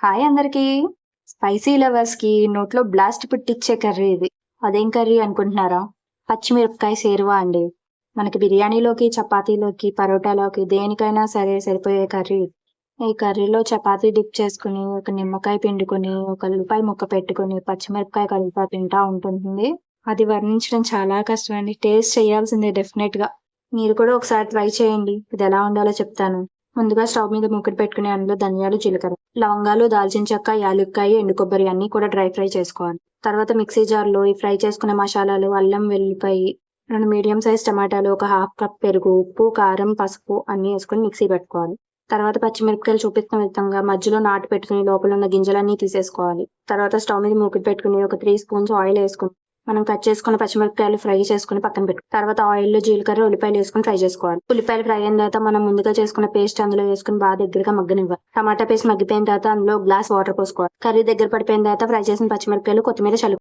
Hi అందరికి. Spicy lovers కి నోట్లో బ్లాస్ట్ పుట్టించే కర్రీ ఇది. అదేం కర్రీ అనుకుంటున్నారా? పచ్చిమిరపకాయ సేరువా అండి. మనకి బిర్యానీలోకి, చపాతీలోకి, పరోటాలోకి దేనికైనా సరే సరిపోయే కర్రీ ఇది. ఈ కర్రీలో చపాతీ డిప్ చేసుకుని, ఒక నిమ్మకాయ పిండుకొని, ఒక ఉల్లిపాయ ముక్క పెట్టుకొని, పచ్చిమిరపకాయ కలుపుతా తింటా ఉంటుంది. అది వర్ణించడం చాలా కష్టం అండి. టేస్ట్ చేయాల్సిందే డెఫినెట్ గా. మీరు కూడా ఒకసారి ట్రై చేయండి. ఇది ఎలా ఉండాలో చెప్తాను. ముందుగా స్టవ్ మీద మూకుడు పెట్టుకుని అందులో ధనియాలు, జీలకర్ర, లవంగాలు, దాల్చిన చెక్క, యాలుక్కాయ, ఎండు కొబ్బరి అన్ని కూడా డ్రై ఫ్రై చేసుకోవాలి. తర్వాత మిక్సీ జార్లో ఈ ఫ్రై చేసుకున్న మసాలాలు, అల్లం వెల్లిపాయ, 2 మీడియం సైజ్ టమాటాలు, ఒక హాఫ్ కప్ పెరుగు, ఉప్పు, కారం, పసుపు అన్ని వేసుకుని మిక్సీ పెట్టుకోవాలి. తర్వాత పచ్చిమిరపకాయలు చూపిస్తున్న విధంగా మధ్యలో నాటు పెట్టుకుని లోపల ఉన్న గింజలన్నీ తీసేసుకోవాలి. తర్వాత స్టవ్ మీద మూకుడు పెట్టుకుని ఒక 3 స్పూన్స్ ఆయిల్ వేసుకుని మనం కట్ చేసుకున్న పచ్చిమిరపకాయలు ఫ్రై చేసుకుని పక్కన పెట్టు. తర్వాత ఆయిల్లో జీలకర్ర, ఉల్లిపాయలు వేసుకుని ఫ్రై చేసుకోవాలి. ఉల్లిపాయలు ఫ్రై అయిన తర్వాత మనం ముందుగా చేసుకున్న పేస్ట్ అందులో వేసుకుని బాగా దగ్గరగా మగ్గనివ్వాలి. టమాటా పేస్ట్ మగ్గిపోయిన తర్వాత అందులో గ్లాస్ వాటర్ పోసుకోవాలి. కర్రీ దగ్గర పడిపోయిన తర్వాత ఫ్రై చేసిన పచ్చిమిరపకాయలు, కొత్తిమీర చల్లు.